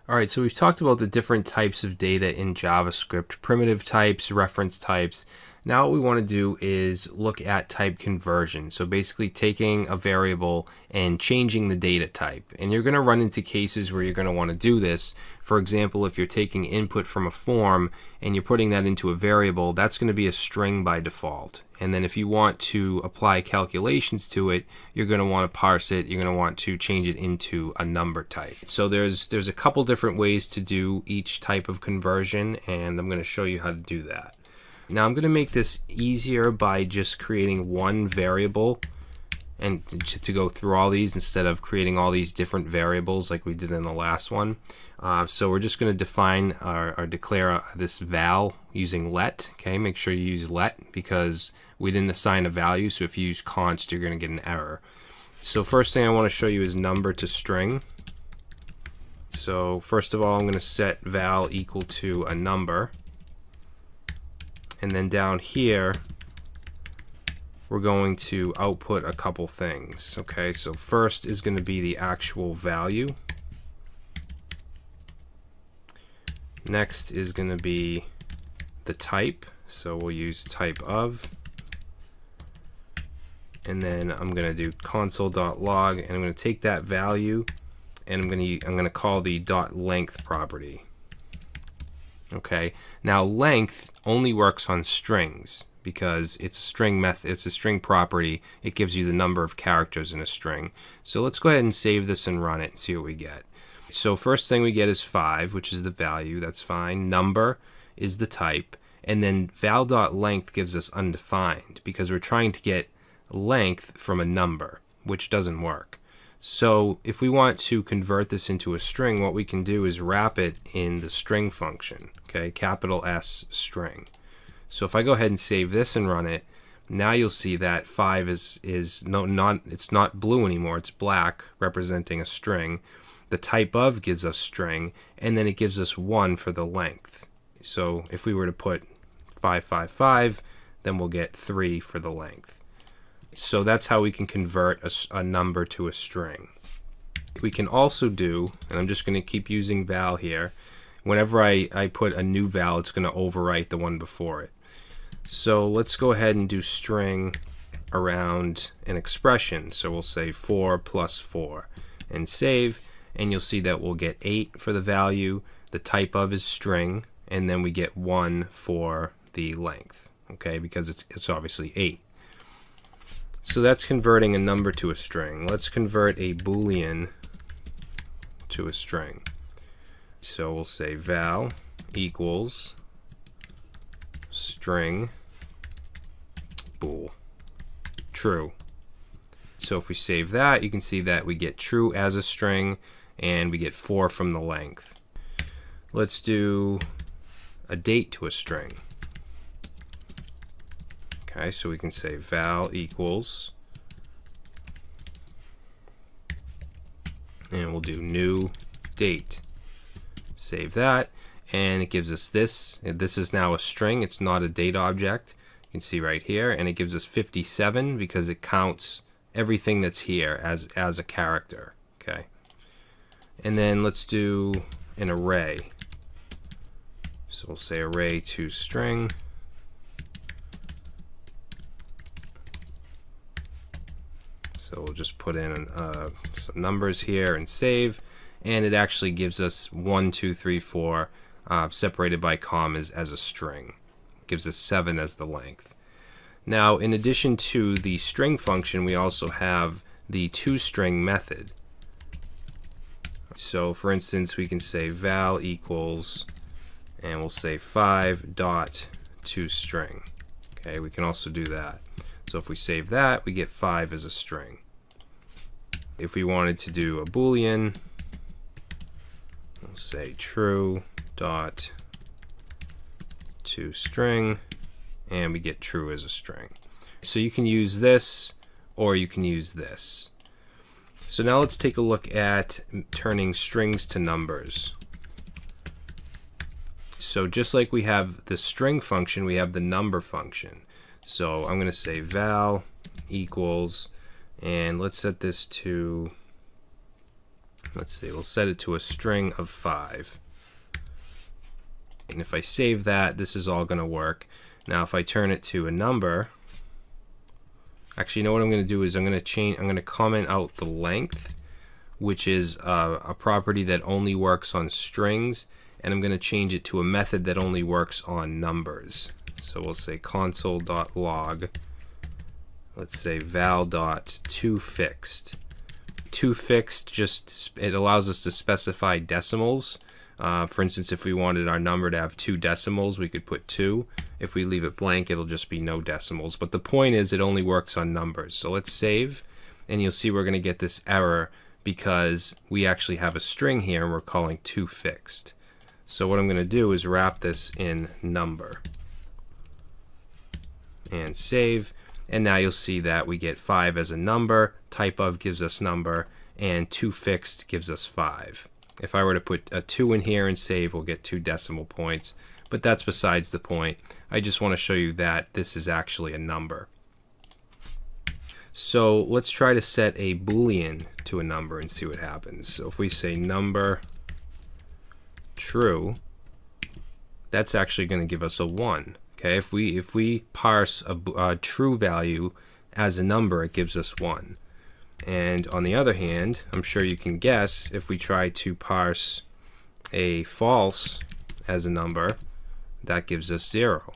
All right, so we've talked about the different types of data in JavaScript, primitive types, reference types. Now what we want to do is look at type conversion. So basically taking a variable and changing the data type. And you're going to run into cases where you're going to want to do this. For example, if you're taking input from a form and you're putting that into a variable, that's going to be a string by default. And then if you want to apply calculations to it, you're going to want to parse it. You're going to want to change it into a number type. So there's a couple different ways to do each type of conversion, and I'm going to show you how to do that. Now I'm going to make this easier by just creating one variable and to go through all these instead of creating all these different variables like we did in the last one. So we're just going to define or declare this val using let. Okay, make sure you use let because we didn't assign a value, so if you use const you're going to get an error. So first thing I want to show you is number to string. So first of all, I'm going to set val equal to a number. And then down here, we're going to output a couple things. Okay, so first is going to be the actual value. Next is going to be the type. So we'll use type of. And then I'm going to do console.log, and I'm going to take that value, and I'm going to call the .length property. Okay, now length only works on strings because it's a string method, it's a string property. It gives you the number of characters in a string. So let's go ahead and save this and run it and see what we get. So first thing we get is 5, which is the value. That's fine. Number is the type, and then val.length gives us undefined because we're trying to get length from a number, which doesn't work. So if we want to convert this into a string, what we can do is wrap it in the string function, okay, capital S string. So if I go ahead and save this and run it, now you'll see that 5 it's not blue anymore, it's black, representing a string. The type of gives us string, and then it gives us 1 for the length. So if we were to put 555, then we'll get 3 for the length. So that's how we can convert a number to a string. We can also do, and I'm just going to keep using val here, whenever I put a new val, it's going to overwrite the one before it. So let's go ahead and do string around an expression. So we'll say 4 plus 4 and save, and you'll see that we'll get 8 for the value, the type of is string, and then we get 1 for the length, okay, because it's obviously 8. So that's converting a number to a string. Let's convert a Boolean to a string. So we'll say val equals string bool, true. So if we save that, you can see that we get true as a string, and we get 4 from the length. Let's do a date to a string. Okay, so we can say val equals, and we'll do new date. Save that, and it gives us this. This is now a string, it's not a date object. You can see right here, and it gives us 57 because it counts everything that's here as a character. Okay, and then let's do an array. So we'll say array to string. So we'll just put in some numbers here and save, and it actually gives us 1, 2, 3, 4 separated by commas as a string. It gives us 7 as the length. Now, in addition to the string function, we also have the toString method. So for instance, we can say val equals, and we'll say 5 dot toString. Okay, we can also do that. So if we save that, we get 5 as a string. If we wanted to do a Boolean, we'll say true dot toString, and we get true as a string. So you can use this, or you can use this. So now let's take a look at turning strings to numbers. So just like we have the string function, we have the number function. So I'm going to say val equals, and let's set this to let's see, we'll set it to a string of 5. And if I save that, this is all going to work. Now if I turn it to a number, actually, you know what I'm going to do is I'm going to comment out the length, which is a property that only works on strings, and I'm going to change it to a method that only works on numbers. So we'll say console.log, let's say val.toFixed. ToFixed, just it allows us to specify decimals. For instance, if we wanted our number to have 2 decimals, we could put 2. If we leave it blank, it'll just be no decimals. But the point is, it only works on numbers. So let's save, and you'll see we're going to get this error because we actually have a string here and we're calling ToFixed. So what I'm going to do is wrap this in number and save, and now you'll see that we get 5 as a number, type of gives us number, and ToFixed gives us 5. If I were to put a 2 in here and save, we'll get 2 decimal points, but that's besides the point. I just want to show you that this is actually a number. So let's try to set a Boolean to a number and see what happens. So if we say number true, that's actually going to give us a 1. Okay, if we parse a true value as a number, it gives us 1. And on the other hand, I'm sure you can guess, if we try to parse a false as a number, that gives us 0.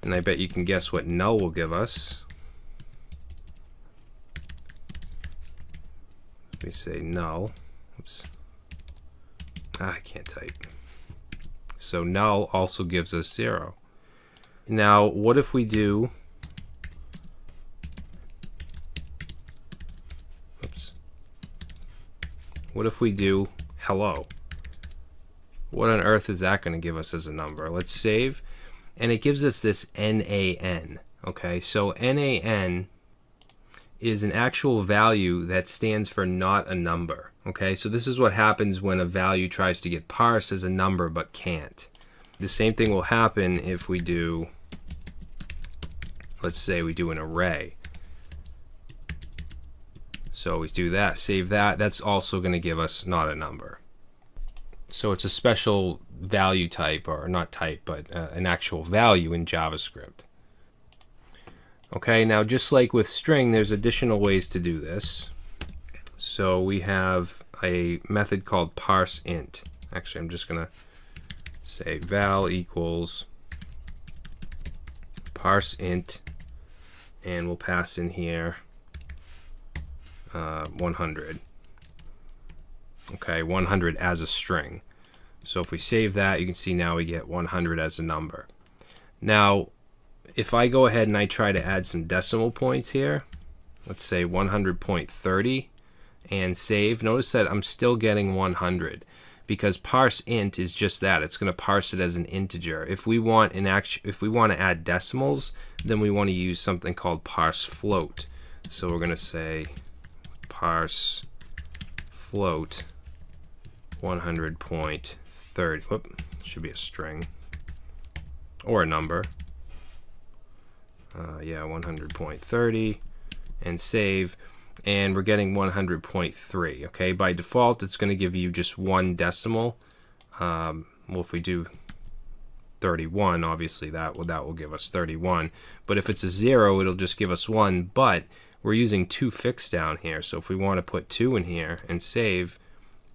And I bet you can guess what null will give us. We say null. Oops. I can't type. So null also gives us 0. Now, what if we do... What if we do hello? What on earth is that going to give us as a number? Let's save, and it gives us this NaN. Okay, so NaN is an actual value that stands for not a number. Okay, so this is what happens when a value tries to get parsed as a number but can't. The same thing will happen if we do, let's say we do an array. So we do that, save that, that's also going to give us not a number. So it's a special value type, or not type, but an actual value in JavaScript. Okay, now just like with string, there's additional ways to do this. So we have a method called parseInt. Actually, I'm just going to say val equals parseInt, and we'll pass in here 100. Okay, 100 as a string. So if we save that, you can see now we get 100 as a number. Now, if I go ahead and I try to add some decimal points here, let's say 100.30, and save, notice that I'm still getting 100 because parseInt is just that. It's going to parse it as an integer. If we want to add decimals, then we want to use something called parseFloat. So we're going to say parseFloat 100.30. Whoop, should be a string or a number. Yeah, 100.30, and save, and we're getting 100.3. Okay, by default it's going to give you just one decimal. Well, if we do 31, obviously that will give us 31, but if it's a 0, it'll just give us 1. But we're using ToFixed down here, so if we want to put 2 in here and save,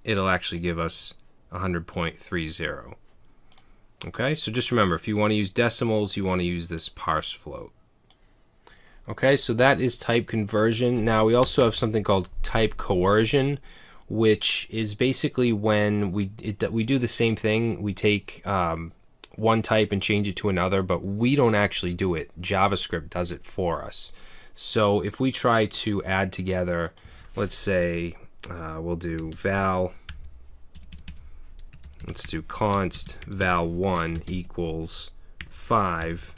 it'll actually give us 100.30. Okay, so just remember, if you want to use decimals, you want to use this parseFloat. Okay, so that is type conversion. Now we also have something called type coercion, which is basically when we do the same thing. We take one type and change it to another, but we don't actually do it. JavaScript does it for us. So if we try to add together, let's say we'll do val, let's do const val1 equals 5,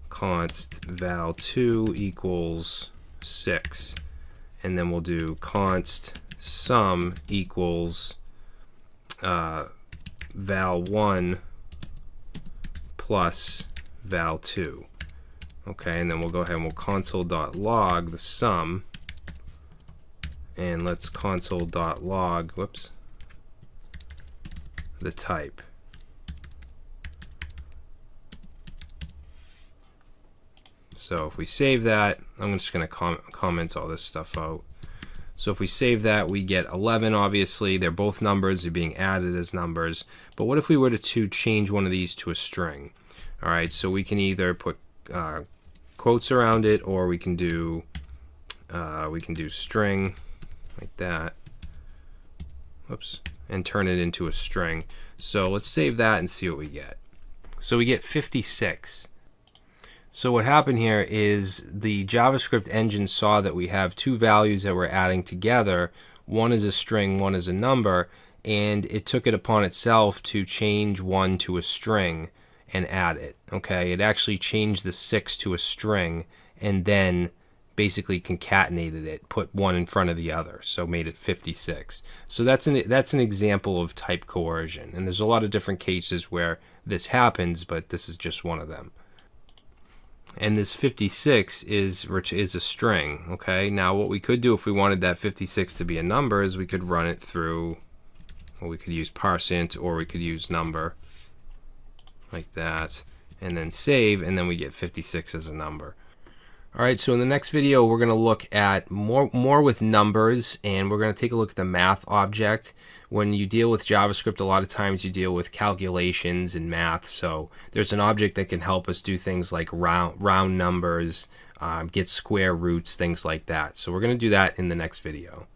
const val2 equals 6, and then we'll do const sum equals val1 plus val2. Okay, and then we'll go ahead and we'll console.log the sum, and let's console.log, whoops, the type. So if we save that, I'm just going to comment all this stuff out. So if we save that, we get 11, obviously. They're both numbers. They're being added as numbers. But what if we were to change one of these to a string? All right, so we can either put quotes around it, or we can do string like that. Whoops, and turn it into a string. So let's save that and see what we get. So we get 56. So what happened here is the JavaScript engine saw that we have two values that we're adding together. One is a string, one is a number, and it took it upon itself to change one to a string and add it. Okay, it actually changed the 6 to a string and then basically concatenated it, put one in front of the other, so made it 56. So that's an example of type coercion, and there's a lot of different cases where this happens, but this is just one of them. And this 56 is a string. Okay, now what we could do if we wanted that 56 to be a number is we could run it through, well, we could use parseInt, or we could use number like that, and then save, and then we get 56 as a number. All right, so in the next video, we're going to look at more with numbers, and we're going to take a look at the math object. When you deal with JavaScript, a lot of times you deal with calculations and math, so there's an object that can help us do things like round numbers, get square roots, things like that. So we're going to do that in the next video.